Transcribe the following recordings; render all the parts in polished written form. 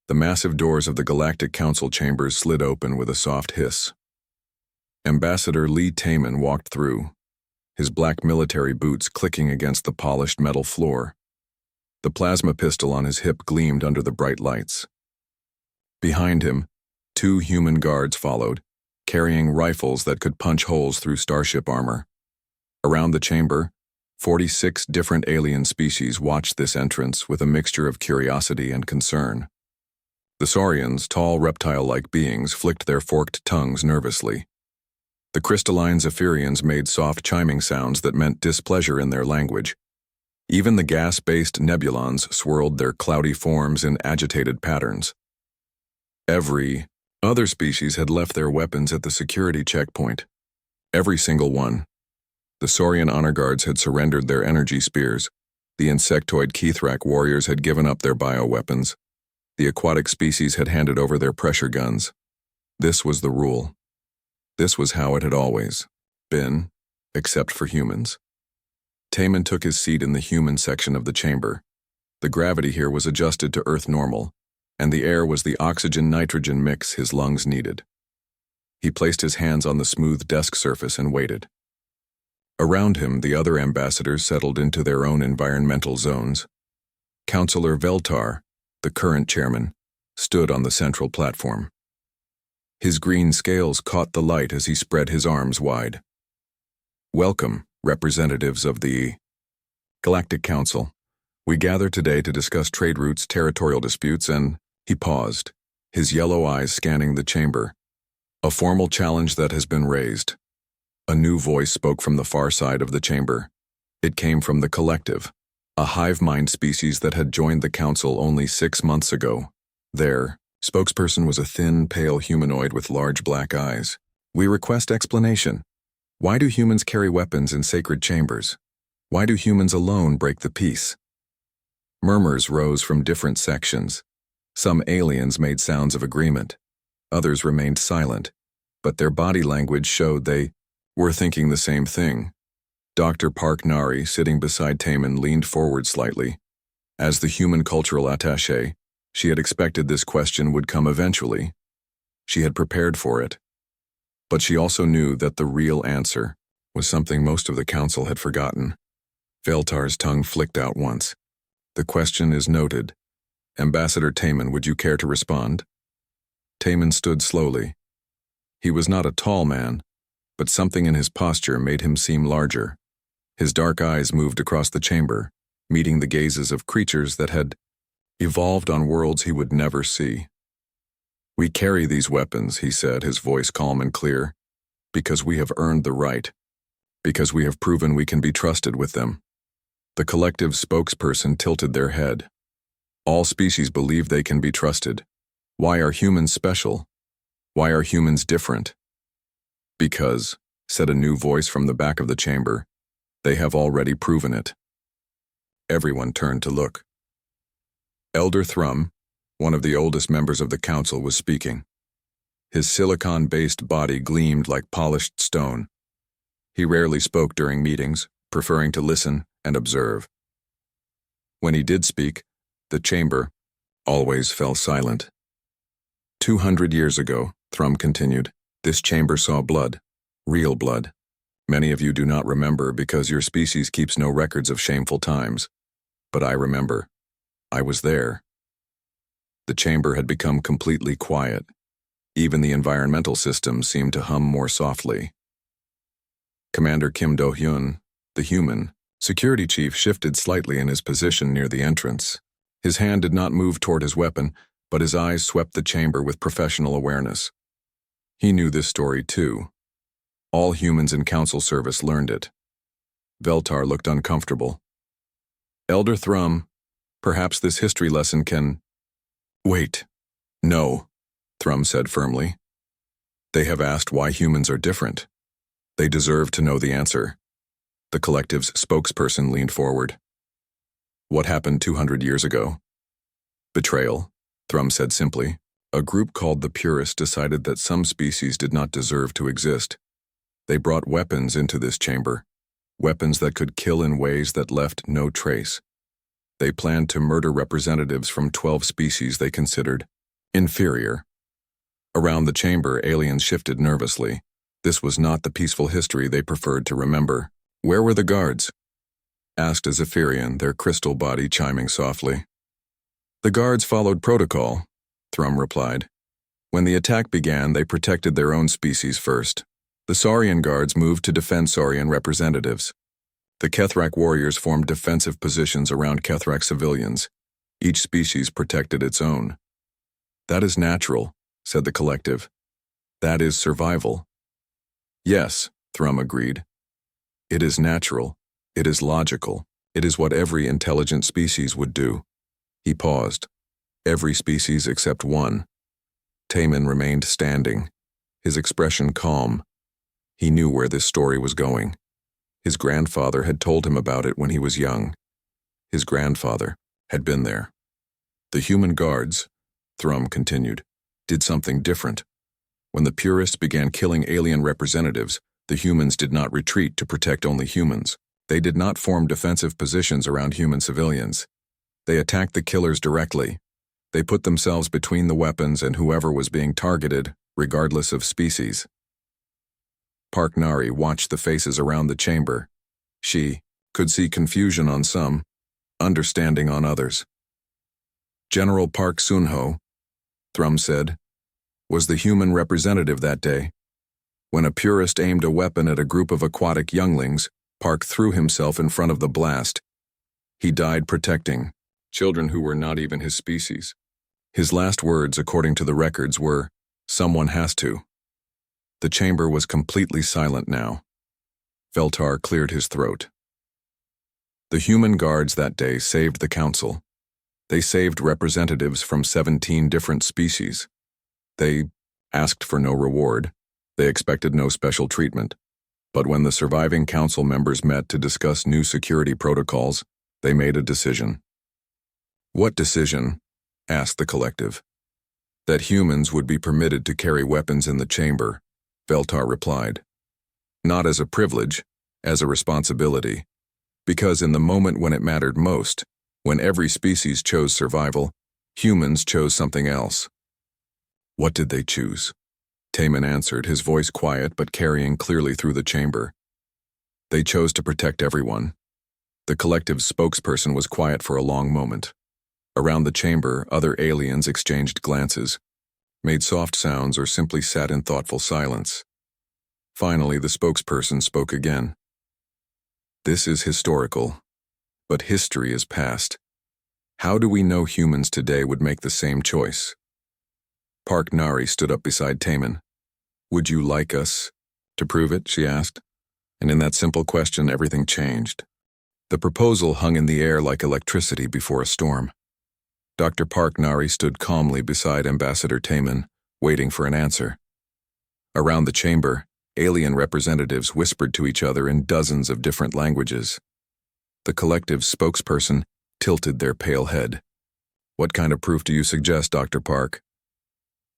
The massive doors of the Galactic Council chambers slid open with a soft hiss. Ambassador Lee Taman walked through, his black military boots clicking against the polished metal floor. The plasma pistol on his hip gleamed under the bright lights. Behind him, 2 human guards followed, carrying rifles that could punch holes through starship armor. Around the chamber, 46 different alien species watched this entrance with a mixture of curiosity and concern. The saurians, tall reptile-like beings, flicked their forked tongues nervously. The crystalline Zephyrians made soft chiming sounds that meant displeasure in their language. Even the gas-based nebulons swirled their cloudy forms in agitated patterns. Every other species had left their weapons at the security checkpoint. Every single one. The Saurian honor guards had surrendered their energy spears. The insectoid Kethrak warriors had given up their bioweapons. The aquatic species had handed over their pressure guns. This was the rule. This was how it had always been, except for humans. Taman took his seat in the human section of the chamber. The gravity here was adjusted to Earth normal, and the air was the oxygen-nitrogen mix his lungs needed. He placed his hands on the smooth desk surface and waited. Around him, the other ambassadors settled into their own environmental zones. Councillor Veltar, the current chairman, stood on the central platform. His green scales caught the light as he spread his arms wide. Welcome, representatives of the Galactic Council. We gather today to discuss trade routes, territorial disputes, and he paused, his yellow eyes scanning the chamber. A formal challenge that has been raised. A new voice spoke from the far side of the chamber. It came from the Collective, a hive mind species that had joined the Council only 6 months ago. Their spokesperson was a thin, pale humanoid with large black eyes. We request explanation. Why do humans carry weapons in sacred chambers? Why do humans alone break the peace? Murmurs rose from different sections. Some aliens made sounds of agreement. Others remained silent, but their body language showed they were thinking the same thing. Dr. Park Nari, sitting beside Taman, leaned forward slightly. As the human cultural attaché, she had expected this question would come eventually. She had prepared for it. But she also knew that the real answer was something most of the council had forgotten. Veltar's tongue flicked out once. The question is noted. Ambassador Taman, would you care to respond? Taman stood slowly. He was not a tall man, but something in his posture made him seem larger. His dark eyes moved across the chamber, meeting the gazes of creatures that had evolved on worlds he would never see. We carry these weapons, he said, his voice calm and clear, because we have earned the right, because we have proven we can be trusted with them. The Collective spokesperson tilted their head. All species believe they can be trusted. Why are humans special? Why are humans different? Because, said a new voice from the back of the chamber, they have already proven it. Everyone turned to look. Elder Thrum, one of the oldest members of the council, was speaking. His silicon-based body gleamed like polished stone. He rarely spoke during meetings, preferring to listen and observe. When he did speak, the chamber always fell silent. 200 years ago, Thrum continued, this chamber saw blood, real blood. Many of you do not remember because your species keeps no records of shameful times. But I remember. I was there. The chamber had become completely quiet. Even the environmental system seemed to hum more softly. Commander Kim Do-hyun, the human, security chief, shifted slightly in his position near the entrance. His hand did not move toward his weapon, but his eyes swept the chamber with professional awareness. He knew this story too. All humans in council service learned it. Veltar looked uncomfortable. Elder Thrum, perhaps this history lesson can... Wait. No, Thrum said firmly. They have asked why humans are different. They deserve to know the answer. The Collective's spokesperson leaned forward. What happened 200 years ago? Betrayal, Thrum said simply. A group called the Purists decided that some species did not deserve to exist. They brought weapons into this chamber, weapons that could kill in ways that left no trace. They planned to murder representatives from 12 species they considered Inferior. Around the chamber, aliens shifted nervously. This was not the peaceful history they preferred to remember. Where were the guards? Asked a Zephyrian, their crystal body chiming softly. The guards followed protocol, Thrum replied. When the attack began, they protected their own species first. The Saurian guards moved to defend Saurian representatives. The Kethrak warriors formed defensive positions around Kethrak civilians. Each species protected its own. That is natural, said the collective. That is survival. Yes, Thrum agreed. It is natural. It is logical. It is what every intelligent species would do. He paused. Every species except one. Taman remained standing, his expression calm. He knew where this story was going. His grandfather had told him about it when he was young. His grandfather had been there. The human guards, Thrum continued, did something different. When the purists began killing alien representatives, the humans did not retreat to protect only humans. They did not form defensive positions around human civilians. They attacked the killers directly. They put themselves between the weapons and whoever was being targeted, regardless of species. Park Nari watched the faces around the chamber. She could see confusion on some, understanding on others. General Park Sunho, Thrum said, was the human representative that day. When a purist aimed a weapon at a group of aquatic younglings, Park threw himself in front of the blast. He died protecting children who were not even his species. His last words, according to the records, were, "Someone has to." The chamber was completely silent now. Veltar cleared his throat. The human guards that day saved the council. They saved representatives from 17 different species. They asked for no reward. They expected no special treatment. But when the surviving council members met to discuss new security protocols, they made a decision. What decision? Asked the collective. That humans would be permitted to carry weapons in the chamber, Veltar replied. Not as a privilege, as a responsibility. Because in the moment when it mattered most, when every species chose survival, humans chose something else. What did they choose? Taman answered, his voice quiet but carrying clearly through the chamber. They chose to protect everyone. The collective's spokesperson was quiet for a long moment. Around the chamber, other aliens exchanged glances, made soft sounds, or simply sat in thoughtful silence. Finally, the spokesperson spoke again. This is historical, but history is past. How do we know humans today would make the same choice? Park Nari stood up beside Taman. Would you like us to prove it, she asked. And in that simple question, everything changed. The proposal hung in the air like electricity before a storm. Dr. Park Nari stood calmly beside Ambassador Taman, waiting for an answer. Around the chamber, alien representatives whispered to each other in dozens of different languages. The collective's spokesperson tilted their pale head. What kind of proof do you suggest, Dr. Park?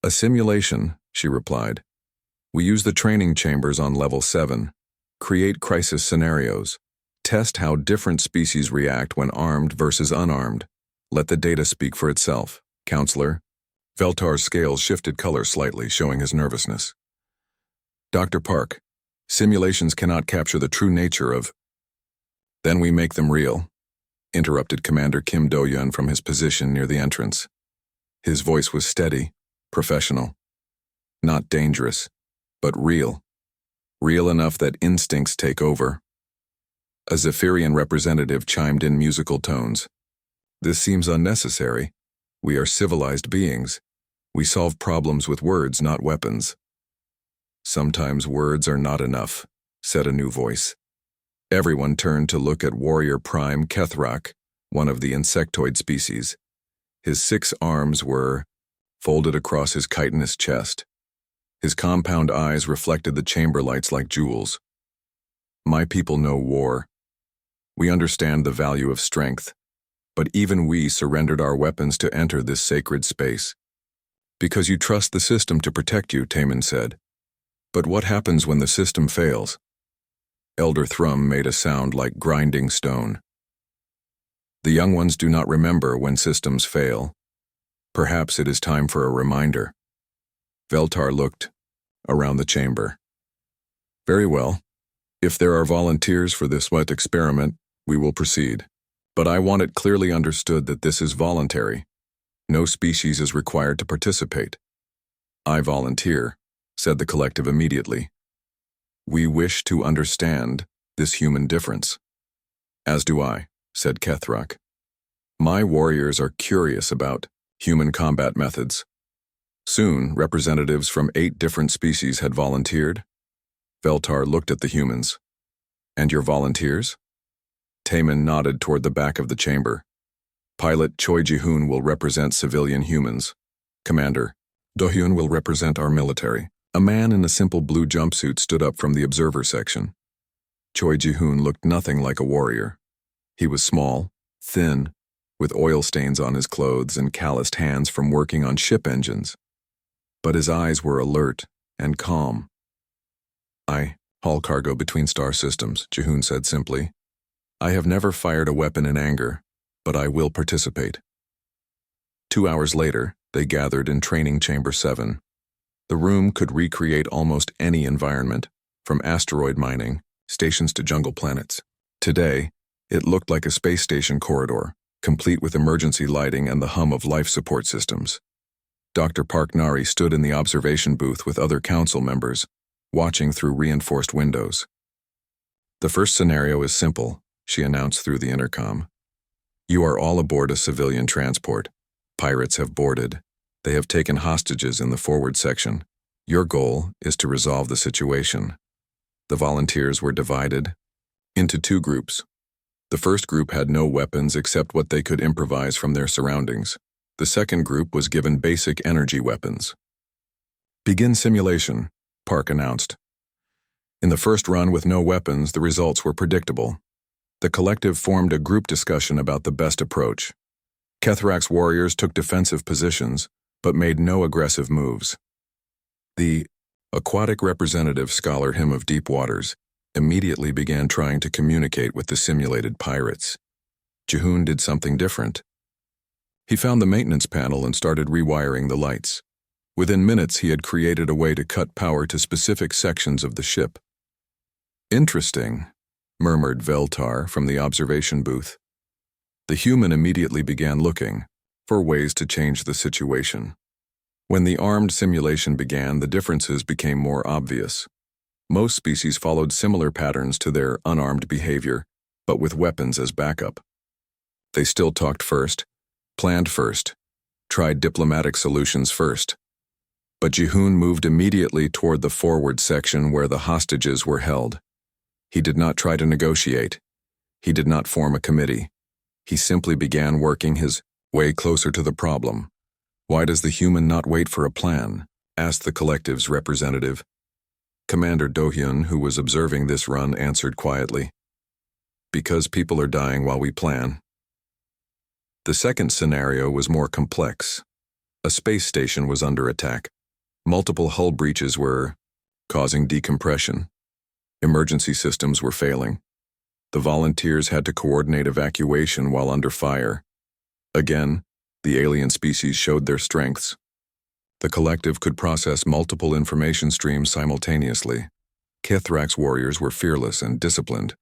A simulation, she replied. We use the training chambers on level 7. Create crisis scenarios. Test how different species react when armed versus unarmed. Let the data speak for itself, Counselor. Veltar's scales shifted color slightly, showing his nervousness. Dr. Park, simulations cannot capture the true nature of... Then we make them real, interrupted Commander Kim Do-yun from his position near the entrance. His voice was steady, professional. Not dangerous, but real. Real enough that instincts take over. A Zephyrian representative chimed in musical tones. This seems unnecessary. We are civilized beings. We solve problems with words, not weapons. Sometimes words are not enough, said a new voice. Everyone turned to look at Warrior Prime Kethrak, one of the insectoid species. His 6 arms were folded across his chitinous chest. His compound eyes reflected the chamber lights like jewels. My people know war. We understand the value of strength. But even we surrendered our weapons to enter this sacred space. Because you trust the system to protect you, Taman said. But what happens when the system fails? Elder Thrum made a sound like grinding stone. The young ones do not remember when systems fail. Perhaps it is time for a reminder. Veltar looked around the chamber. Very well. If there are volunteers for this wet experiment, we will proceed. But I want it clearly understood that this is voluntary. No species is required to participate. I volunteer, said the collective immediately. We wish to understand this human difference. As do I, said Kethrak. My warriors are curious about human combat methods. Soon, representatives from 8 different species had volunteered. Veltar looked at the humans. And your volunteers? Taemin nodded toward the back of the chamber. Pilot Choi Ji-hoon will represent civilian humans. Commander, Do-hyun will represent our military. A man in a simple blue jumpsuit stood up from the observer section. Choi Ji-hoon looked nothing like a warrior. He was small, thin, with oil stains on his clothes and calloused hands from working on ship engines. But his eyes were alert and calm. I haul cargo between star systems, Ji-hoon said simply. I have never fired a weapon in anger, but I will participate. 2 hours later, they gathered in Training Chamber 7. The room could recreate almost any environment, from asteroid mining, stations to jungle planets. Today, it looked like a space station corridor, complete with emergency lighting and the hum of life support systems. Dr. Park Nari stood in the observation booth with other council members, watching through reinforced windows. The first scenario is simple, she announced through the intercom. You are all aboard a civilian transport. Pirates have boarded. They have taken hostages in the forward section. Your goal is to resolve the situation. The volunteers were divided into 2 groups. The first group had no weapons except what they could improvise from their surroundings. The second group was given basic energy weapons. Begin simulation, Park announced. In the first run with no weapons, the results were predictable. The collective formed a group discussion about the best approach. Kethrak's warriors took defensive positions, but made no aggressive moves. The aquatic representative scholar him of deep waters immediately began trying to communicate with the simulated pirates. Ji-hoon did something different. He found the maintenance panel and started rewiring the lights. Within minutes, he had created a way to cut power to specific sections of the ship. Interesting, murmured Veltar from the observation booth. The human immediately began looking for ways to change the situation. When the armed simulation began, the differences became more obvious. Most species followed similar patterns to their unarmed behavior, but with weapons as backup. They still talked first, planned first, tried diplomatic solutions first. But Ji-hoon moved immediately toward the forward section where the hostages were held. He did not try to negotiate. He did not form a committee. He simply began working his way closer to the problem. Why does the human not wait for a plan? Asked the collective's representative. Commander Do-hyun, who was observing this run, answered quietly. Because people are dying while we plan. The second scenario was more complex. A space station was under attack. Multiple hull breaches were causing decompression. Emergency systems were failing. The volunteers had to coordinate evacuation while under fire. Again, the alien species showed their strengths. The collective could process multiple information streams simultaneously. Kethrak's warriors were fearless and disciplined.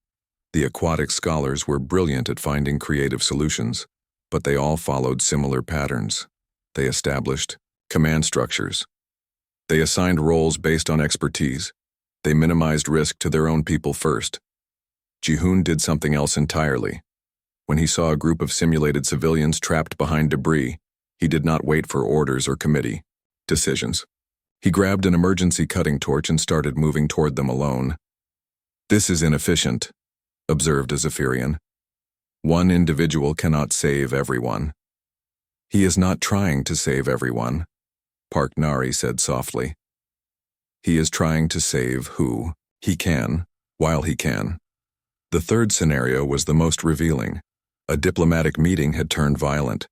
The aquatic scholars were brilliant at finding creative solutions, but they all followed similar patterns. They established command structures. They assigned roles based on expertise. They minimized risk to their own people first. Ji-hoon did something else entirely. When he saw a group of simulated civilians trapped behind debris, he did not wait for orders or committee decisions. He grabbed an emergency cutting torch and started moving toward them alone. This is inefficient, observed a Zephyrian. One individual cannot save everyone. He is not trying to save everyone, Park Nari said softly. He is trying to save who he can, while he can. The third scenario was the most revealing. A diplomatic meeting had turned violent.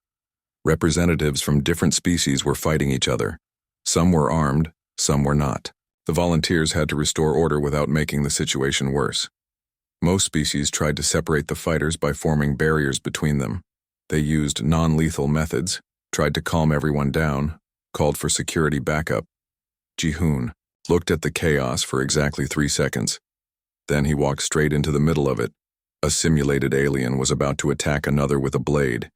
Representatives from different species were fighting each other. Some were armed, some were not. The volunteers had to restore order without making the situation worse. Most species tried to separate the fighters by forming barriers between them. They used non-lethal methods, tried to calm everyone down, called for security backup. Ji-hoon looked at the chaos for exactly 3 seconds. Then he walked straight into the middle of it. A simulated alien was about to attack another with a blade.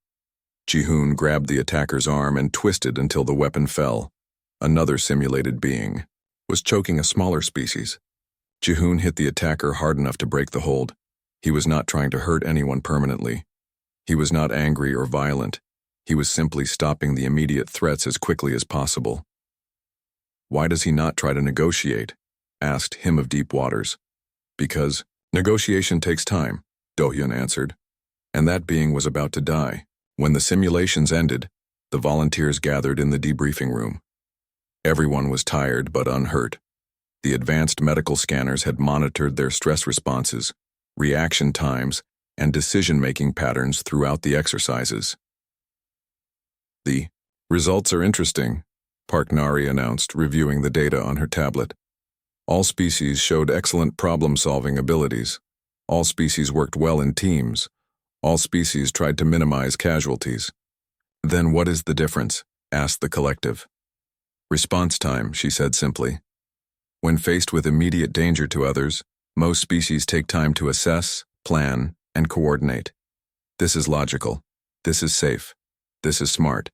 Ji-hoon grabbed the attacker's arm and twisted until the weapon fell. Another simulated being was choking a smaller species. Ji-hoon hit the attacker hard enough to break the hold. He was not trying to hurt anyone permanently. He was not angry or violent. He was simply stopping the immediate threats as quickly as possible. "Why does he not try to negotiate?" asked Him of Deep Waters. "Because negotiation takes time," Do-hyun answered. And that being was about to die. When the simulations ended, the volunteers gathered in the debriefing room. Everyone was tired but unhurt. The advanced medical scanners had monitored their stress responses, reaction times, and decision-making patterns throughout the exercises. "The results are interesting," Park Nari announced, reviewing the data on her tablet. "All species showed excellent problem-solving abilities. All species worked well in teams. All species tried to minimize casualties." "Then what is the difference?" asked the collective. "Response time," she said simply. "When faced with immediate danger to others, most species take time to assess, plan, and coordinate. This is logical. This is safe. This is smart."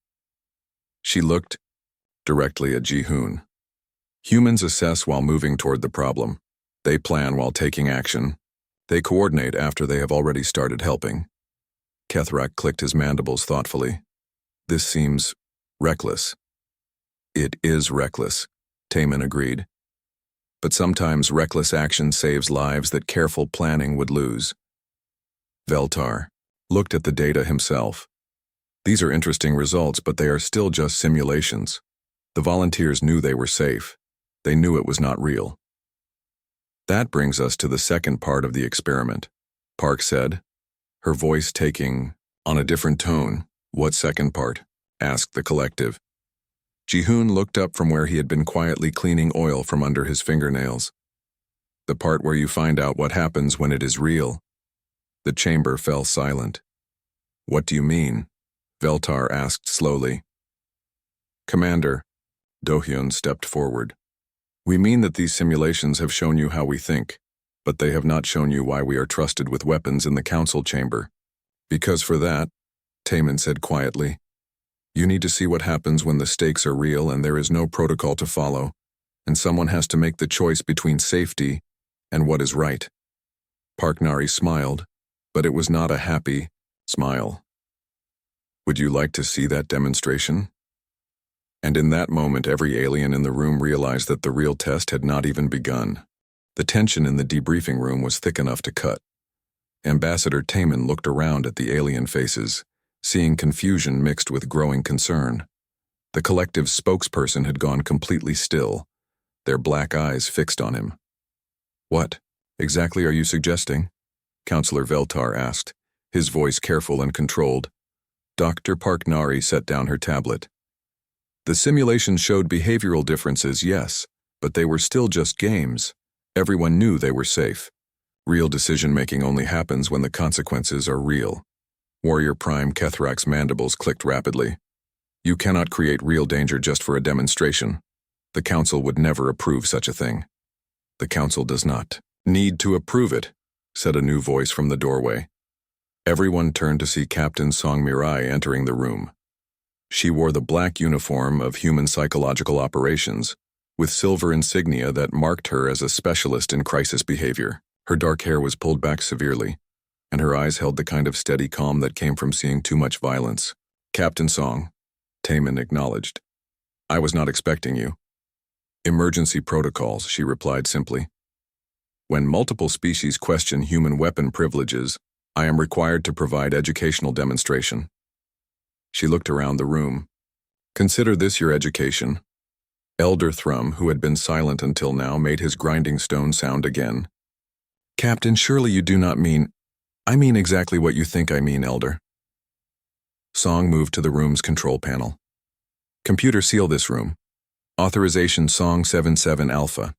She looked directly at Ji-hoon. "Humans assess while moving toward the problem. They plan while taking action. They coordinate after they have already started helping." Kethrak clicked his mandibles thoughtfully. "This seems reckless." "It is reckless," Taemin agreed. "But sometimes reckless action saves lives that careful planning would lose." Veltar looked at the data himself. "These are interesting results, but they are still just simulations. The volunteers knew they were safe. They knew it was not real." "That brings us to the second part of the experiment," Park said, her voice taking on a different tone. "What second part?" asked the collective. Ji-hoon looked up from where he had been quietly cleaning oil from under his fingernails. "The part where you find out what happens when it is real." The chamber fell silent. "What do you mean?" Veltar asked slowly. "Commander," Do-hyun stepped forward. "We mean that these simulations have shown you how we think, but they have not shown you why we are trusted with weapons in the council chamber. Because for that," Taemin said quietly, "you need to see what happens when the stakes are real and there is no protocol to follow, and someone has to make the choice between safety and what is right." Park Nari smiled, but it was not a happy smile. "Would you like to see that demonstration?" And in that moment, every alien in the room realized that the real test had not even begun. The tension in the debriefing room was thick enough to cut. Ambassador Taemin looked around at the alien faces, seeing confusion mixed with growing concern. The collective's spokesperson had gone completely still, their black eyes fixed on him. "What exactly are you suggesting?" Counselor Veltar asked, his voice careful and controlled. Dr. Park Nari set down her tablet. "The simulation showed behavioral differences, yes, but they were still just games. Everyone knew they were safe. Real decision-making only happens when the consequences are real." Warrior Prime Kethrak's mandibles clicked rapidly. "You cannot create real danger just for a demonstration. The Council would never approve such a thing." "The Council does not need to approve it," said a new voice from the doorway. Everyone turned to see Captain Song Mirai entering the room. She wore the black uniform of Human Psychological Operations, with silver insignia that marked her as a specialist in crisis behavior. Her dark hair was pulled back severely, and her eyes held the kind of steady calm that came from seeing too much violence. "Captain Song," Taemin acknowledged. "I was not expecting you." "Emergency protocols," she replied simply. "When multiple species question human weapon privileges, I am required to provide educational demonstration." She looked around the room. "Consider this your education." Elder Thrum, who had been silent until now, made his grinding stone sound again. "Captain, surely you do not mean—" "I mean exactly what you think I mean, Elder." Song moved to the room's control panel. "Computer, seal this room. Authorization Song 77 Alpha."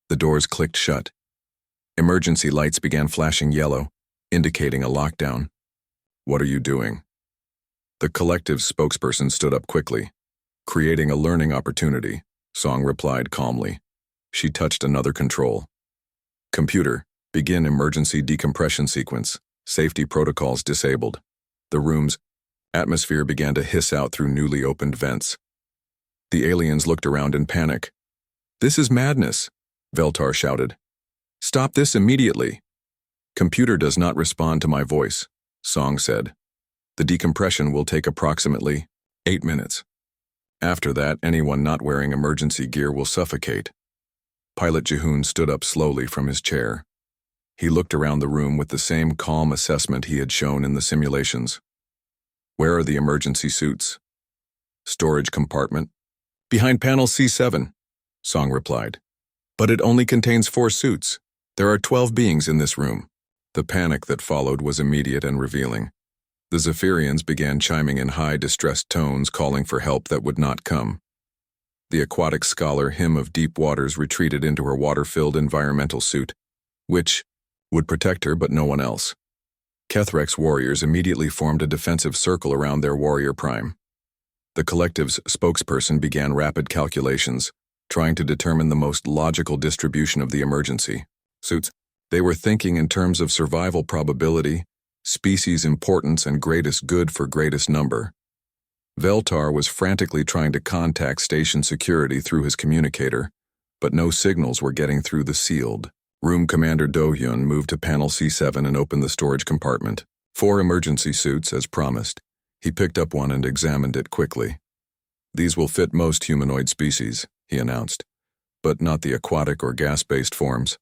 The doors clicked shut. Emergency lights began flashing yellow, indicating a lockdown. "What are you doing?" The collective's spokesperson stood up quickly. Creating a learning opportunity, Song replied calmly. She touched another control. Computer, begin emergency decompression sequence. Safety protocols disabled. The room's atmosphere began to hiss out through newly opened vents. The aliens looked around in panic. "This is madness," Veltar shouted. "Stop this immediately." "Computer does not respond to my voice," Song said. "The decompression will take approximately 8 minutes. After that, anyone not wearing emergency gear will suffocate." Pilot Jihoon stood up slowly from his chair. He looked around the room with the same calm assessment he had shown in the simulations. "Where are the emergency suits?" "Storage compartment." "Behind panel C7, Song replied. "But it only contains 4 suits. There are 12 beings in this room." The panic that followed was immediate and revealing. The Zephyrians began chiming in high, distressed tones, calling for help that would not come. The aquatic scholar Hymn of Deep Waters retreated into her water-filled environmental suit, which would protect her but no one else. Kethrek's warriors immediately formed a defensive circle around their warrior prime. The collective's spokesperson began rapid calculations, trying to determine the most logical distribution of the emergency suits. They were thinking in terms of survival probability, species importance, and greatest good for greatest number. Veltar was frantically trying to contact station security through his communicator, but no signals were getting through the sealed. Room Commander Do-hyun moved to panel C7 and opened the storage compartment. 4 emergency suits, as promised. He picked up one and examined it quickly. "These will fit most humanoid species," he announced, "but not the aquatic or gas-based forms."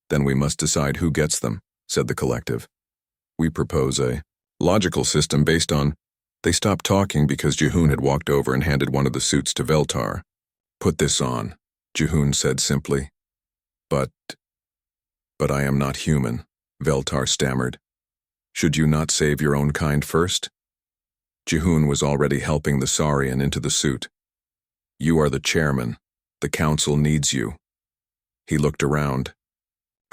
"Then we must decide who gets them," said the collective. "We propose a logical system based on—" They stopped talking because Jihoon had walked over and handed one of the suits to Veltar. "Put this on," Jihoon said simply. But I am not human," Veltar stammered. "Should you not save your own kind first?" Jihoon was already helping the Saurian into the suit. "You are the chairman. The council needs you." He looked around.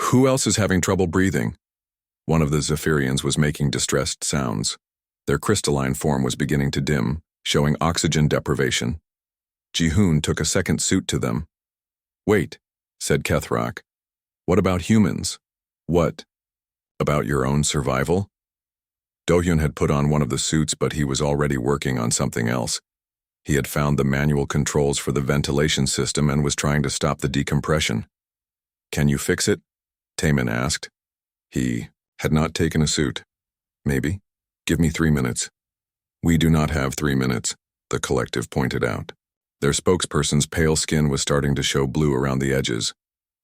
"Who else is having trouble breathing?" One of the Zephyrians was making distressed sounds. Their crystalline form was beginning to dim, showing oxygen deprivation. Jihoon took a second suit to them. "Wait," said Kethrok. "What about humans?" "What? About your own survival?" Do-hyun had put on one of the suits, but he was already working on something else. He had found the manual controls for the ventilation system and was trying to stop the decompression. "Can you fix it?" Taemin asked. He had not taken a suit. "Maybe. Give me 3 minutes." "We do not have 3 minutes," the collective pointed out. Their spokesperson's pale skin was starting to show blue around the edges.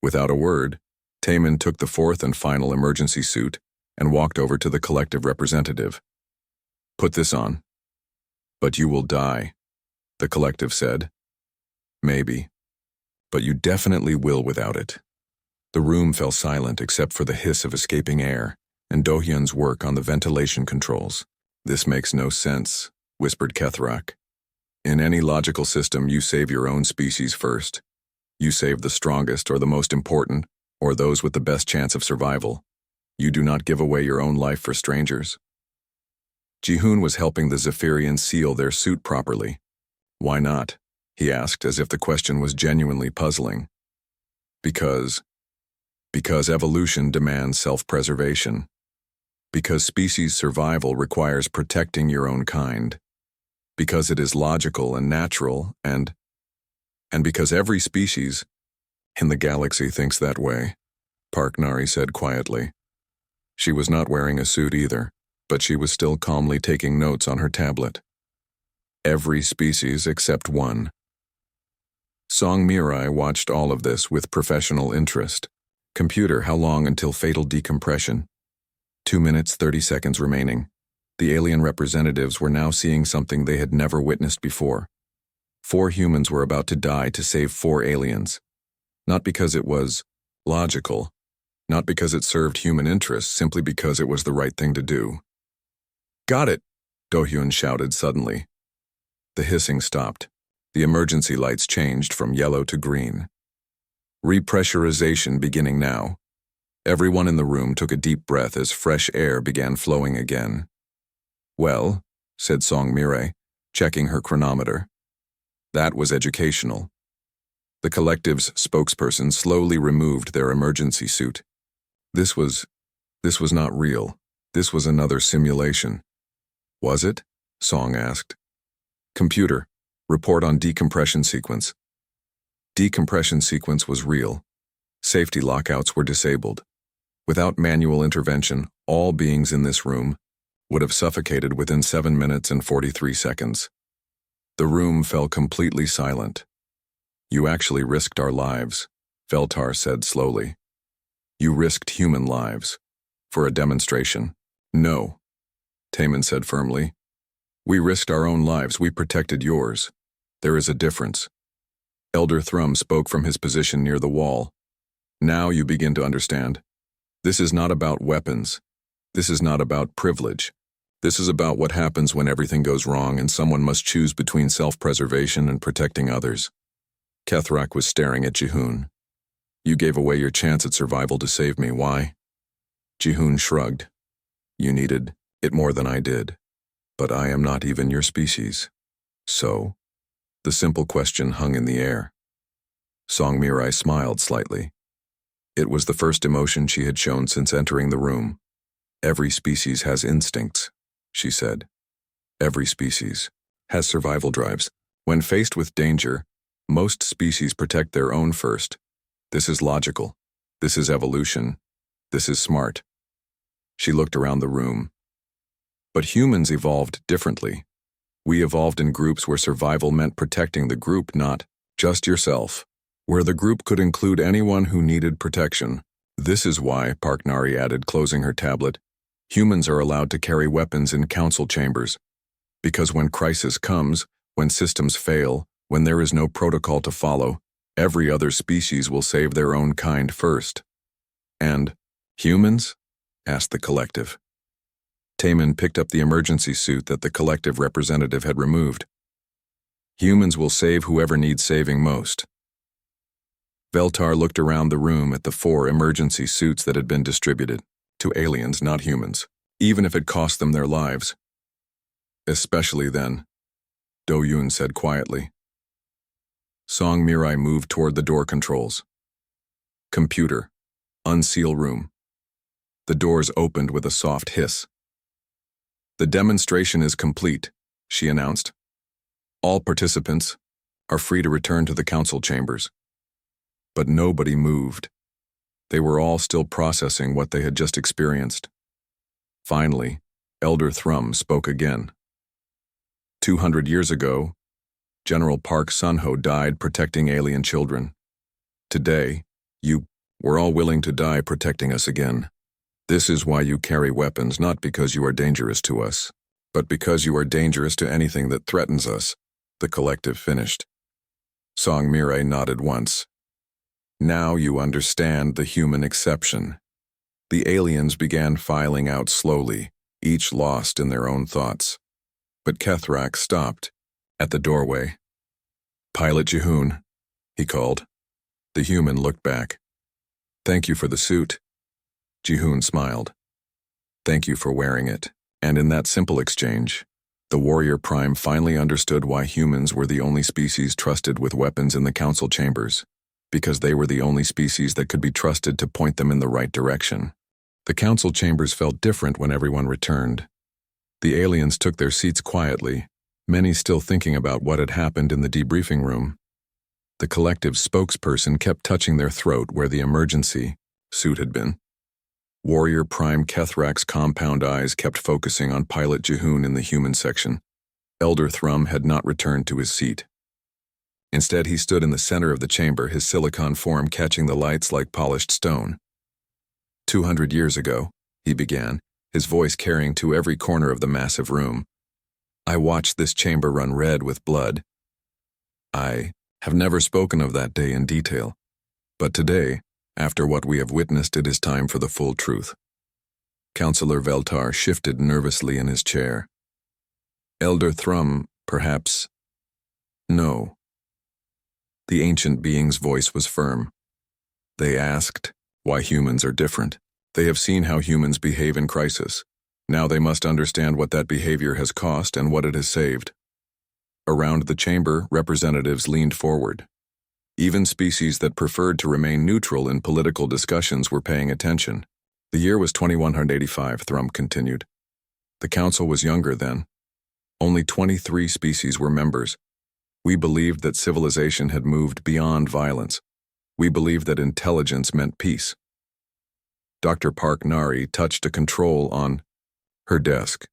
Without a word, Taemin took the 4th and final emergency suit and walked over to the collective representative. "Put this on." "But you will die," the collective said. "Maybe. But you definitely will without it." The room fell silent except for the hiss of escaping air and Do-hyun's work on the ventilation controls. "This makes no sense," whispered Kethrok. "In any logical system, you save your own species first. You save the strongest or the most important, or those with the best chance of survival. You do not give away your own life for strangers." Jihoon was helping the Zephyrians seal their suit properly. "Why not?" he asked, as if the question was genuinely puzzling. Because evolution demands self-preservation. Because species survival requires protecting your own kind. Because it is logical and natural, and because every species in the galaxy thinks that way, Park Nari said quietly. She was not wearing a suit either, but she was still calmly taking notes on her tablet. "Every species except one." Song Mirai watched all of this with professional interest. "Computer, how long until fatal decompression?" 2 minutes, 30 seconds remaining. The alien representatives were now seeing something they had never witnessed before. 4 humans were about to die to save 4 aliens. Not because it was logical, not because it served human interests, simply because it was the right thing to do. "Got it!" Do-hyun shouted suddenly. The hissing stopped. The emergency lights changed from yellow to green. "Repressurization beginning now." Everyone in the room took a deep breath as fresh air began flowing again. "Well," said Song Mirai, checking her chronometer. That was educational. The collective's spokesperson slowly removed their emergency suit. This was not real. This was another simulation. Was it? Song asked. Computer, report on decompression sequence. Decompression sequence was real. Safety lockouts were disabled. Without manual intervention, all beings in this room would have suffocated within 7 minutes and 43 seconds. The room fell completely silent. You actually risked our lives, Veltar said slowly. You risked human lives. For a demonstration. No, Taman said firmly. We risked our own lives, we protected yours. There is a difference. Elder Thrum spoke from his position near the wall. Now you begin to understand. This is not about weapons. This is not about privilege. This is about what happens when everything goes wrong and someone must choose between self-preservation and protecting others. Kethrak was staring at Jihoon. You gave away your chance at survival to save me, why? Jihoon shrugged. You needed it more than I did. But I am not even your species. So? The simple question hung in the air. Song Mirai smiled slightly. It was the first emotion she had shown since entering the room. Every species has instincts, she said. Every species has survival drives. When faced with danger, most species protect their own first. This is logical. This is evolution. This is smart. She looked around the room. But humans evolved differently. We evolved in groups where survival meant protecting the group, not just yourself. Where the group could include anyone who needed protection. This is why, Parknari added, closing her tablet, humans are allowed to carry weapons in council chambers. Because when crisis comes, when systems fail, when there is no protocol to follow, every other species will save their own kind first. And humans? Asked the collective. Taman picked up the emergency suit that the collective representative had removed. Humans will save whoever needs saving most. Veltar looked around the room at the 4 emergency suits that had been distributed. To aliens, not humans. Even if it cost them their lives. Especially then, Do-Yoon said quietly. Song Mirai moved toward the door controls. Computer. Unseal room. The doors opened with a soft hiss. The demonstration is complete, she announced. All participants are free to return to the council chambers. But nobody moved. They were all still processing what they had just experienced. Finally, Elder Thrum spoke again. 200 years ago, General Park Sun-ho died protecting alien children. Today, you were all willing to die protecting us again. This is why you carry weapons, not because you are dangerous to us, but because you are dangerous to anything that threatens us, the collective finished. Song Mirai nodded once. Now you understand the human exception. The aliens began filing out slowly, each lost in their own thoughts. But Kethrak stopped at the doorway. Pilot Jihoon, he called. The human looked back. Thank you for the suit. Jihoon smiled. Thank you for wearing it. And in that simple exchange, the Warrior Prime finally understood why humans were the only species trusted with weapons in the council chambers. Because they were the only species that could be trusted to point them in the right direction. The council chambers felt different when everyone returned. The aliens took their seats quietly, many still thinking about what had happened in the debriefing room. The collective spokesperson kept touching their throat where the emergency suit had been. Warrior Prime Kethrak's compound eyes kept focusing on Pilot Jihoon in the human section. Elder Thrum had not returned to his seat. Instead, he stood in the center of the chamber, his silicon form catching the lights like polished stone. 200 years ago, he began, his voice carrying to every corner of the massive room. I watched this chamber run red with blood. I have never spoken of that day in detail. But today, after what we have witnessed, it is time for the full truth. Councillor Veltar shifted nervously in his chair. Elder Thrum, perhaps... No. The ancient being's voice was firm. They asked why humans are different. They have seen how humans behave in crisis. Now they must understand what that behavior has cost and what it has saved. Around the chamber, representatives leaned forward. Even species that preferred to remain neutral in political discussions were paying attention. The year was 2185, Thrum continued. The council was younger then. Only 23 species were members. We believed that civilization had moved beyond violence. We believed that intelligence meant peace. Dr. Park Nari touched a control on her desk.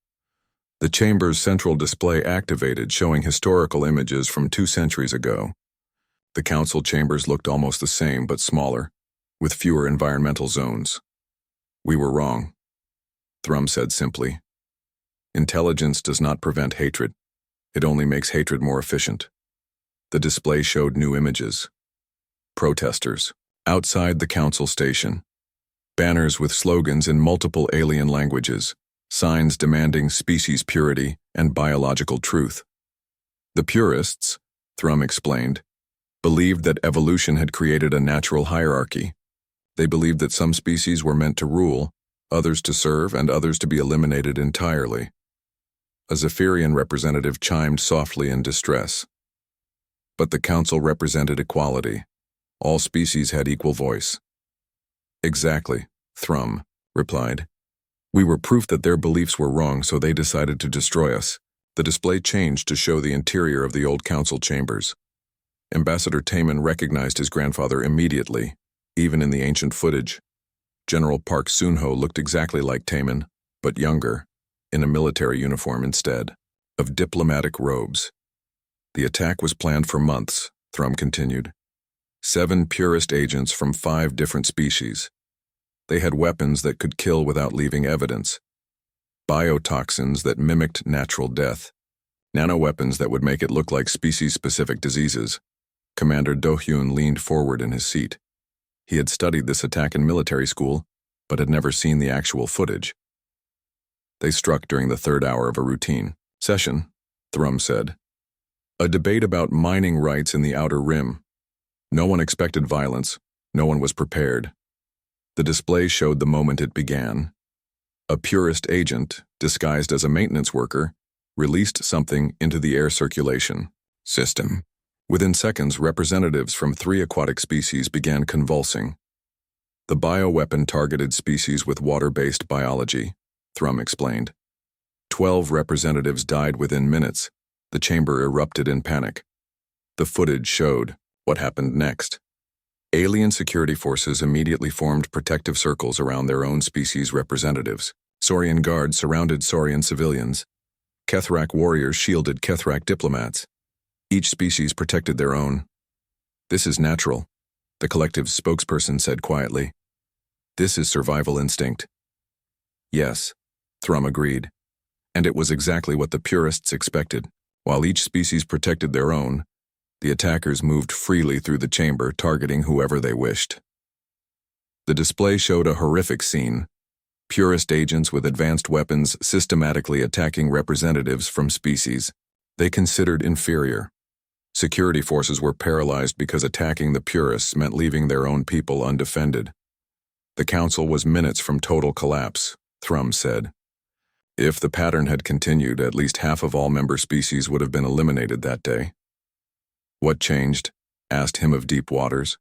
The chamber's central display activated, showing historical images from 2 centuries ago. The council chambers looked almost the same, but smaller, with fewer environmental zones. We were wrong, Thrum said simply. Intelligence does not prevent hatred. It only makes hatred more efficient. The display showed new images. Protesters, outside the council station. Banners with slogans in multiple alien languages. Signs demanding species purity and biological truth. The purists, Thrum explained, believed that evolution had created a natural hierarchy. They believed that some species were meant to rule, others to serve, and others to be eliminated entirely. A Zephyrian representative chimed softly in distress. But the council represented equality. All species had equal voice. Exactly, Thrum replied. We were proof that their beliefs were wrong, so they decided to destroy us. The display changed to show the interior of the old council chambers. Ambassador Taman recognized his grandfather immediately, even in the ancient footage. General Park Soon-ho looked exactly like Taman, but younger, in a military uniform instead of diplomatic robes. The attack was planned for months, Thrum continued. 7 purist agents from 5 different species. They had weapons that could kill without leaving evidence. Biotoxins that mimicked natural death. Nanoweapons that would make it look like species-specific diseases. Commander Do-hyun leaned forward in his seat. He had studied this attack in military school, but had never seen the actual footage. They struck during the 3rd hour of a routine session, Thrum said. A debate about mining rights in the Outer Rim. No one expected violence. No one was prepared. The display showed the moment it began. A purist agent, disguised as a maintenance worker, released something into the air circulation system. Within seconds, representatives from 3 aquatic species began convulsing. The bioweapon targeted species with water-based biology, Thrum explained. 12 representatives died within minutes. The chamber erupted in panic. The footage showed what happened next. Alien security forces immediately formed protective circles around their own species' representatives. Saurian guards surrounded Saurian civilians. Kethrak warriors shielded Kethrak diplomats. Each species protected their own. This is natural, the collective's spokesperson said quietly. This is survival instinct. Yes, Thrum agreed. And it was exactly what the purists expected. While each species protected their own, the attackers moved freely through the chamber, targeting whoever they wished. The display showed a horrific scene. Purist agents with advanced weapons systematically attacking representatives from species they considered inferior. Security forces were paralyzed because attacking the purists meant leaving their own people undefended. The council was minutes from total collapse, Thrum said. If the pattern had continued, at least half of all member species would have been eliminated that day. What changed? Asked him of Deep Waters.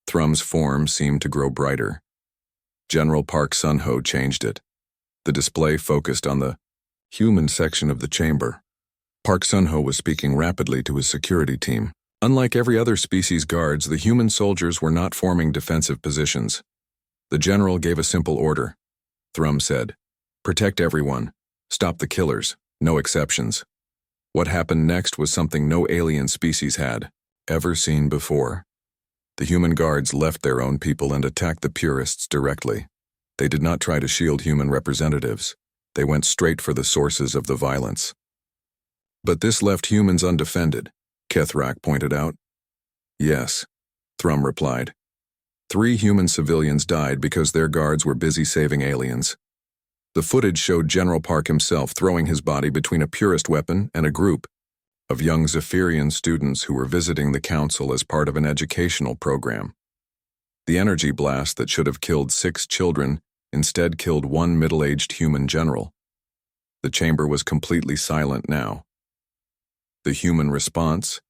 Thrum's form seemed to grow brighter. General Park Sun-ho changed it. The display focused on the human section of the chamber. Park Sun-ho was speaking rapidly to his security team. Unlike every other species guards, the human soldiers were not forming defensive positions. The general gave a simple order. Thrum said, "Protect everyone. Stop the killers. No exceptions." What happened next was something no alien species had ever seen before. The human guards left their own people and attacked the purists directly. They did not try to shield human representatives. They went straight for the sources of the violence. But this left humans undefended, Kethrak pointed out. Yes, Thrum replied. 3 human civilians died because their guards were busy saving aliens. The footage showed General Park himself throwing his body between a purist weapon and a group of young Zephyrian students who were visiting the council as part of an educational program. The energy blast that should have killed 6 children instead killed 1 middle-aged human general. The chamber was completely silent now. The human response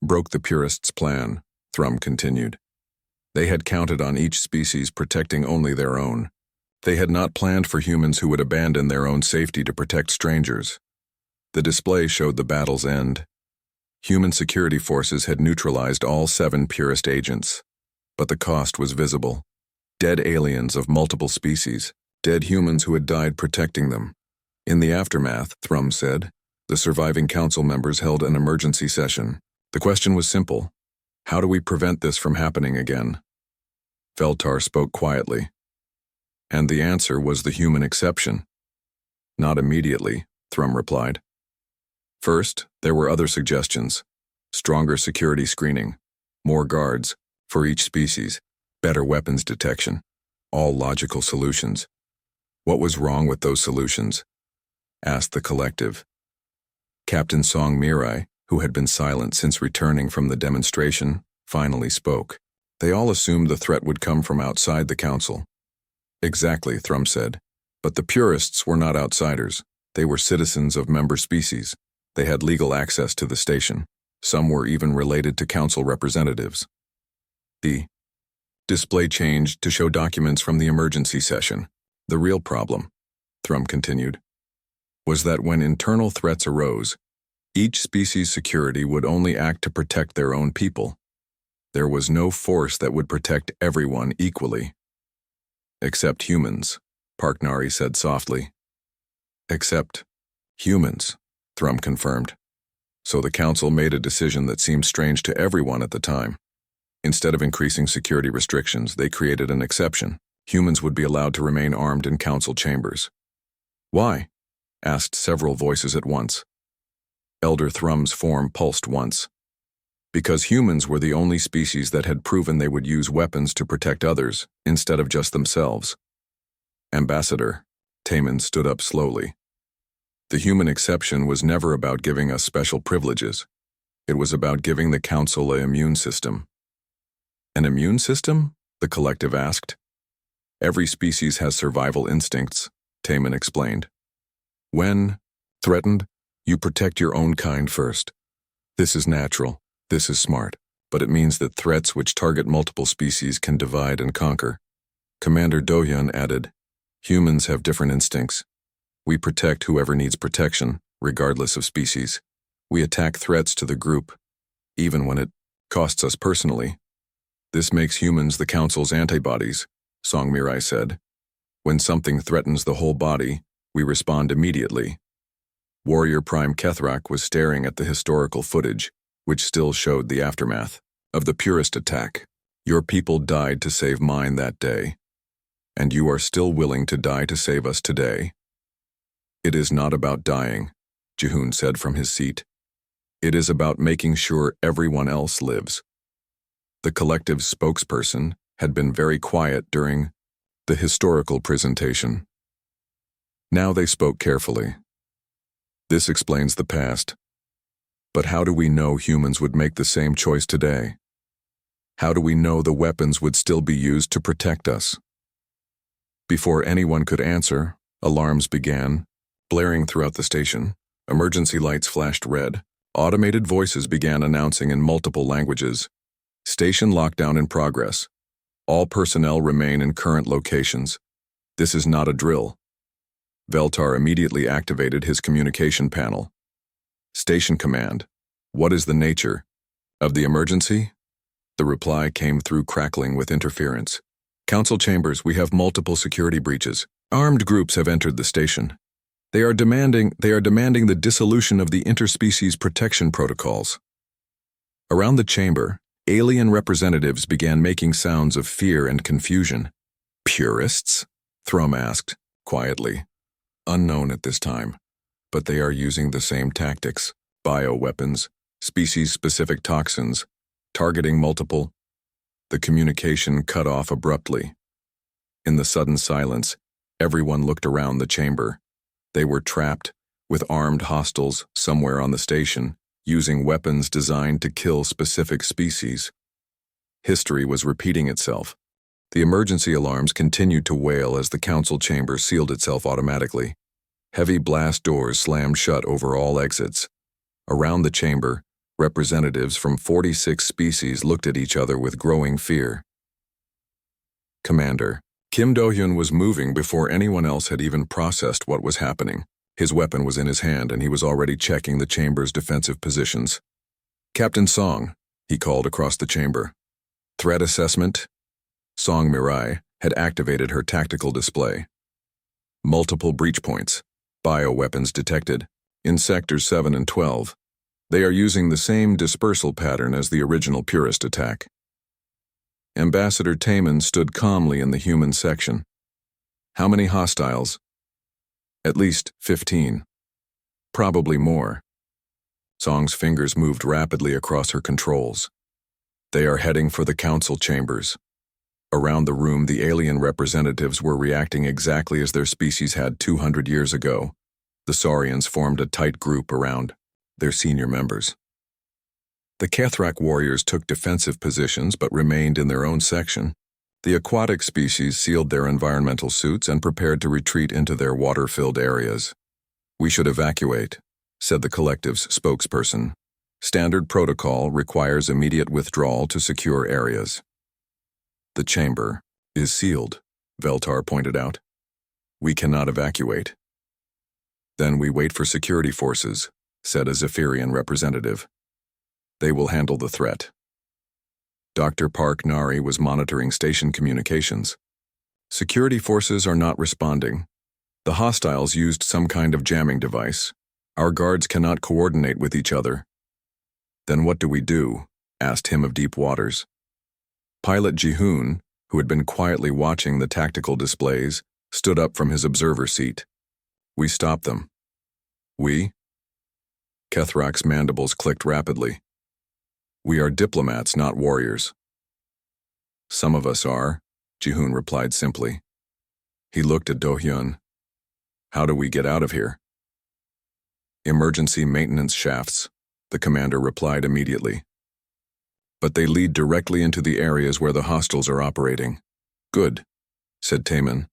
broke the purists' plan, Thrum continued. They had counted on each species protecting only their own. They had not planned for humans who would abandon their own safety to protect strangers. The display showed the battle's end. Human security forces had neutralized all 7 purist agents, but the cost was visible. Dead aliens of multiple species, dead humans who had died protecting them. In the aftermath, Thrum said, the surviving council members held an emergency session. The question was simple. How do we prevent this from happening again? Veltar spoke quietly. And the answer was the human exception. Not immediately, Thrum replied. First, there were other suggestions. Stronger security screening, more guards, for each species, better weapons detection, all logical solutions. What was wrong with those solutions? Asked the collective. Captain Song Mirai, who had been silent since returning from the demonstration, finally spoke. They all assumed the threat would come from outside the council. Exactly, Thrum said. But the purists were not outsiders. They were citizens of member species. They had legal access to the station. Some were even related to council representatives. The display changed to show documents from the emergency session. The real problem, Thrum continued, was that when internal threats arose, each species' security would only act to protect their own people. There was no force that would protect everyone equally. Except humans, Parknari said softly. Except humans, Thrum confirmed. So the council made a decision that seemed strange to everyone at the time. Instead of increasing security restrictions, they created an exception. Humans would be allowed to remain armed in council chambers. Why? Asked several voices at once. Elder Thrum's form pulsed once. Because humans were the only species that had proven they would use weapons to protect others, instead of just themselves. Ambassador, Taman stood up slowly. The human exception was never about giving us special privileges. It was about giving the council an immune system. An immune system? The collective asked. Every species has survival instincts, Taman explained. When threatened, you protect your own kind first. This is natural, this is smart, but it means that threats which target multiple species can divide and conquer. Commander Dohyun added, humans have different instincts. We protect whoever needs protection, regardless of species. We attack threats to the group, even when it costs us personally. This makes humans the Council's antibodies, Song Mirai said. When something threatens the whole body, we respond immediately. Warrior Prime Kethrak was staring at the historical footage, which still showed the aftermath of the purist attack. Your people died to save mine that day, and you are still willing to die to save us today. It is not about dying, Jihoon said from his seat. It is about making sure everyone else lives. The collective's spokesperson had been very quiet during the historical presentation. Now they spoke carefully. This explains the past. But how do we know humans would make the same choice today? How do we know the weapons would still be used to protect us? Before anyone could answer, alarms began, blaring throughout the station. Emergency lights flashed red. Automated voices began announcing in multiple languages. Station lockdown in progress. All personnel remain in current locations. This is not a drill. Veltar immediately activated his communication panel. Station command. What is the nature of the emergency? The reply came through crackling with interference. Council chambers, we have multiple security breaches. Armed groups have entered the station. They are demanding the dissolution of the interspecies protection protocols. Around the chamber, alien representatives began making sounds of fear and confusion. Purists? Thrum asked, quietly. Unknown at this time, but they are using the same tactics. Bioweapons, species-specific toxins, targeting multiple. The communication cut off abruptly. In the sudden silence, everyone looked around the chamber. They were trapped, with armed hostiles somewhere on the station, using weapons designed to kill specific species. History was repeating itself. The emergency alarms continued to wail as the council chamber sealed itself automatically. Heavy blast doors slammed shut over all exits. Around the chamber, representatives from 46 species looked at each other with growing fear. Commander, Kim Do-hyun was moving before anyone else had even processed what was happening. His weapon was in his hand and he was already checking the chamber's defensive positions. Captain Song, he called across the chamber. Threat assessment? Song Mirai had activated her tactical display. Multiple breach points. Bioweapons detected. In Sectors 7 and 12. They are using the same dispersal pattern as the original Purist attack. Ambassador Taman stood calmly in the human section. How many hostiles? At least 15. Probably more. Song's fingers moved rapidly across her controls. They are heading for the council chambers. Around the room, the alien representatives were reacting exactly as their species had 200 years ago. The Saurians formed a tight group around their senior members. The Kethrak warriors took defensive positions but remained in their own section. The aquatic species sealed their environmental suits and prepared to retreat into their water-filled areas. We should evacuate, said the collective's spokesperson. Standard protocol requires immediate withdrawal to secure areas. The chamber is sealed, Veltar pointed out. We cannot evacuate. Then we wait for security forces, said a Zephyrian representative. They will handle the threat. Dr. Park Nari was monitoring station communications. Security forces are not responding. The hostiles used some kind of jamming device. Our guards cannot coordinate with each other. Then what do we do? Asked him of Deep Waters. Pilot Jihoon, who had been quietly watching the tactical displays, stood up from his observer seat. We stop them. We? Kethrak's mandibles clicked rapidly. We are diplomats, not warriors. Some of us are, Jihoon replied simply. He looked at Do-hyun. How do we get out of here? Emergency maintenance shafts, the commander replied immediately. But they lead directly into the areas where the hostiles are operating. Good, said Taman.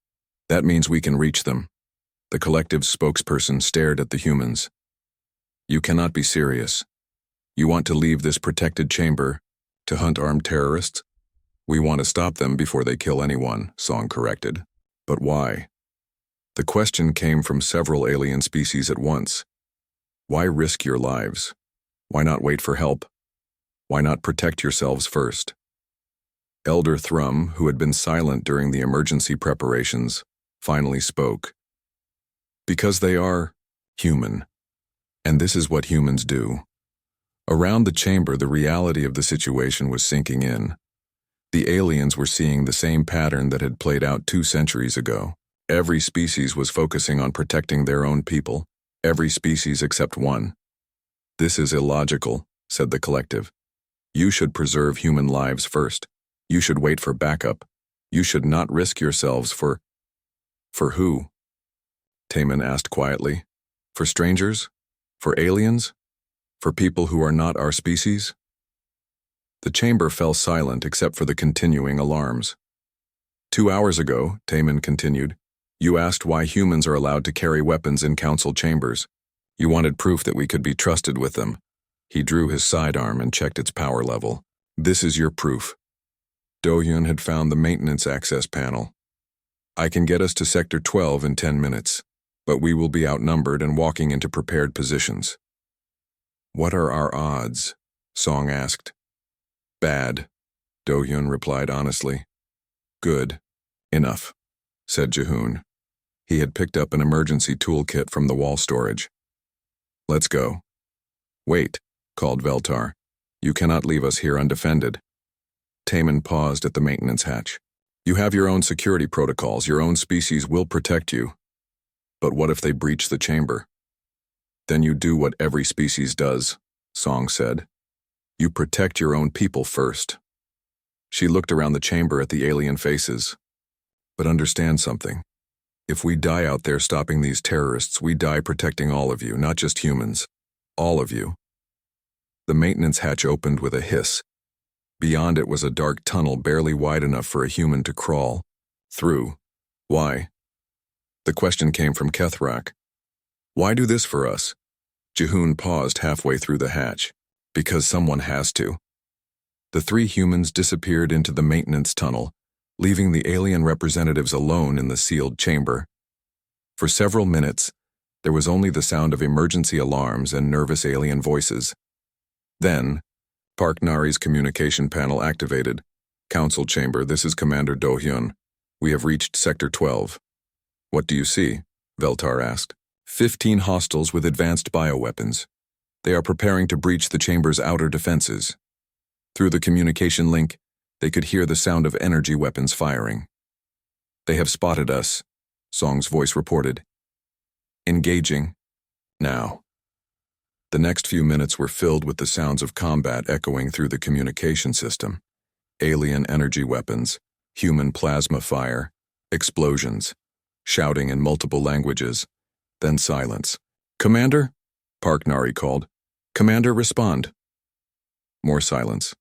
That means we can reach them. The collective's spokesperson stared at the humans. You cannot be serious. You want to leave this protected chamber to hunt armed terrorists? We want to stop them before they kill anyone, Song corrected. But why? The question came from several alien species at once. Why risk your lives? Why not wait for help? Why not protect yourselves first? Elder Thrum, who had been silent during the emergency preparations, finally spoke. Because they are human, and this is what humans do. Around the chamber, the reality of the situation was sinking in. The aliens were seeing the same pattern that had played out 2 centuries ago. Every species was focusing on protecting their own people, every species except one. This is illogical, said the collective. You should preserve human lives first. You should wait for backup. You should not risk yourselves for who? Taman asked quietly. For strangers? For aliens? For people who are not our species? The chamber fell silent except for the continuing alarms. 2 hours ago, Taman continued, you asked why humans are allowed to carry weapons in council chambers. You wanted proof that we could be trusted with them. He drew his sidearm and checked its power level. This is your proof. Do-hyun had found the maintenance access panel. I can get us to Sector 12 in 10 minutes, but we will be outnumbered and walking into prepared positions. What are our odds? Song asked. Bad, Do-hyun replied honestly. Good. Enough, said Jihoon. He had picked up an emergency toolkit from the wall storage. Let's go. Wait, called Veltar. You cannot leave us here undefended. Taman paused at the maintenance hatch. You have your own security protocols. Your own species will protect you. But what if they breach the chamber? Then you do what every species does, Song said. You protect your own people first. She looked around the chamber at the alien faces. But understand something. If we die out there stopping these terrorists, we die protecting all of you, not just humans. All of you. The maintenance hatch opened with a hiss. Beyond it was a dark tunnel barely wide enough for a human to crawl through. Why? The question came from Kethrak. Why do this for us? Jihoon paused halfway through the hatch. Because someone has to. The three humans disappeared into the maintenance tunnel, leaving the alien representatives alone in the sealed chamber. For several minutes, there was only the sound of emergency alarms and nervous alien voices. Then, Park Nari's communication panel activated. Council chamber, this is Commander Do-hyun. We have reached Sector 12. What do you see? Veltar asked. 15 hostiles with advanced bioweapons. They are preparing to breach the chamber's outer defenses. Through the communication link, they could hear the sound of energy weapons firing. They have spotted us, Song's voice reported. Engaging. Now. The next few minutes were filled with the sounds of combat echoing through the communication system. Alien energy weapons, human plasma fire, explosions, shouting in multiple languages, then silence. Commander? Park Nari called. Commander, respond. More silence.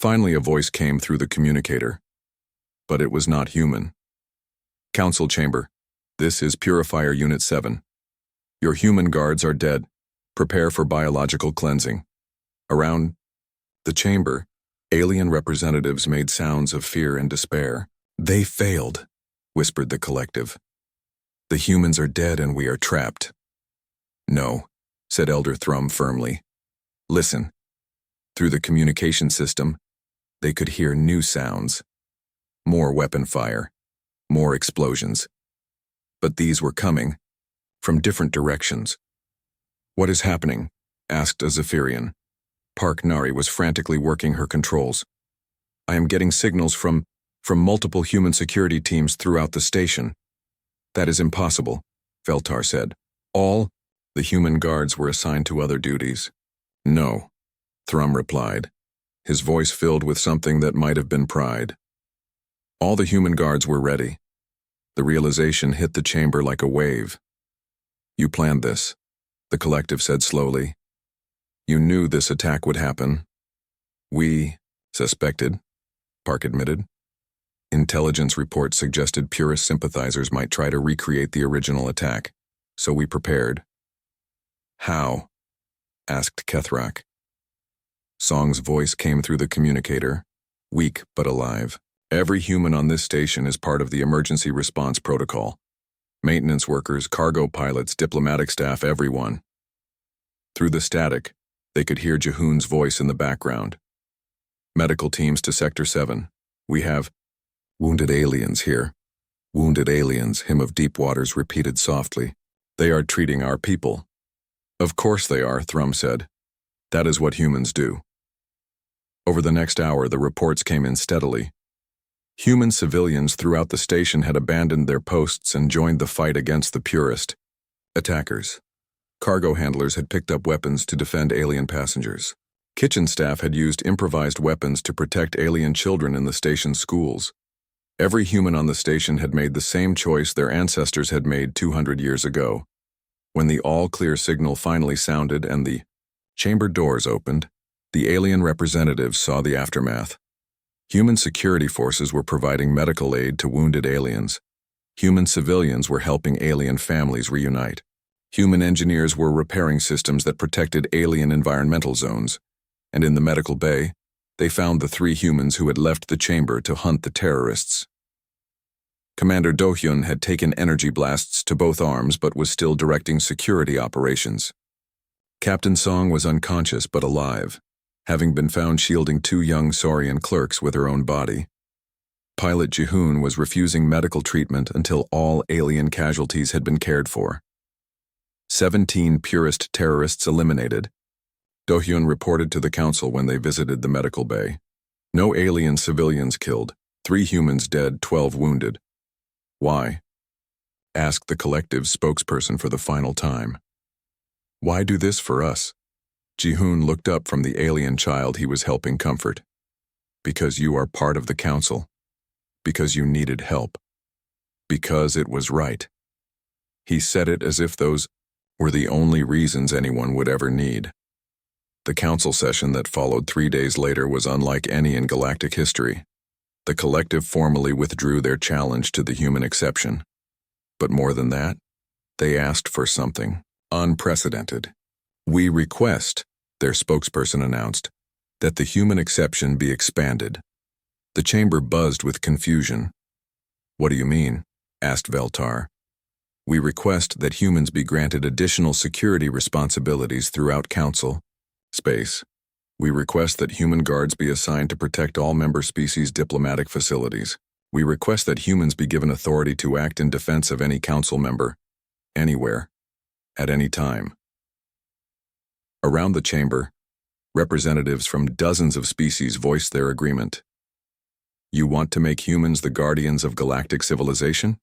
Finally, a voice came through the communicator. But it was not human. Council chamber. This is Purifier Unit 7. Your human guards are dead. Prepare for biological cleansing. Around the chamber, alien representatives made sounds of fear and despair. They failed, whispered the collective. The humans are dead and we are trapped. No, said Elder Thrum firmly. Listen. Through the communication system, they could hear new sounds. More weapon fire. More explosions. But these were coming from different directions. What is happening? Asked a Zephyrian. Park Nari was frantically working her controls. I am getting signals from multiple human security teams throughout the station. That is impossible, Veltar said. All the human guards were assigned to other duties. No, Thrum replied, his voice filled with something that might have been pride. All the human guards were ready. The realization hit the chamber like a wave. You planned this, the collective said slowly. You knew this attack would happen. We suspected, Park admitted. Intelligence reports suggested purist sympathizers might try to recreate the original attack, so we prepared. How? Asked Kethrak. Song's voice came through the communicator, weak but alive. Every human on this station is part of the emergency response protocol. Maintenance workers, cargo pilots, diplomatic staff, everyone. Through the static, they could hear Jihoon's voice in the background. Medical teams to Sector 7. We have wounded aliens here. Wounded aliens, Hymn of Deep Waters repeated softly. They are treating our people. Of course they are, Thrum said. That is what humans do. Over the next hour, the reports came in steadily. Human civilians throughout the station had abandoned their posts and joined the fight against the purist attackers. Cargo handlers had picked up weapons to defend alien passengers. Kitchen staff had used improvised weapons to protect alien children in the station's schools. Every human on the station had made the same choice their ancestors had made 200 years ago. When the all-clear signal finally sounded and the chamber doors opened, the alien representatives saw the aftermath. Human security forces were providing medical aid to wounded aliens. Human civilians were helping alien families reunite. Human engineers were repairing systems that protected alien environmental zones. And in the medical bay, they found the 3 humans who had left the chamber to hunt the terrorists. Commander Do-hyun had taken energy blasts to both arms but was still directing security operations. Captain Song was unconscious but alive, having been found shielding 2 young Saurian clerks with her own body. Pilot Jihoon was refusing medical treatment until all alien casualties had been cared for. 17 purist terrorists eliminated. Do-hyun reported to the council when they visited the medical bay. No alien civilians killed, 3 humans dead, 12 wounded. Why? Asked the collective's spokesperson for the final time. Why do this for us? Jihoon looked up from the alien child he was helping comfort. Because you are part of the council. Because you needed help. Because it was right. He said it as if those were the only reasons anyone would ever need. The council session that followed 3 days later was unlike any in galactic history. The collective formally withdrew their challenge to the human exception. But more than that, They asked for something unprecedented. "We request," their spokesperson announced, "that the human exception be expanded." The chamber buzzed with confusion. "What do you mean?" asked Veltar. "We request that humans be granted additional security responsibilities throughout Council space. We request that human guards be assigned to protect all member species' diplomatic facilities. We request that humans be given authority to act in defense of any council member, anywhere, at any time." Around the chamber, representatives from dozens of species voiced their agreement. "You want to make humans the guardians of galactic civilization?"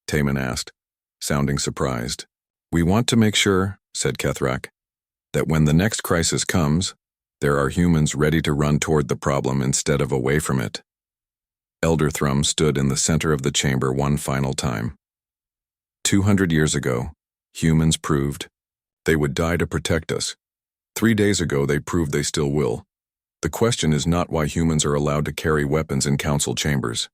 Taman asked, sounding surprised. "We want to make sure," said Kethrak, "that when the next crisis comes, there are humans ready to run toward the problem instead of away from it." Elder Thrum stood in the center of the chamber one final time. 200 years ago, humans proved they would die to protect us. 3 days ago, they proved they still will. The question is not why humans are allowed to carry weapons in council chambers.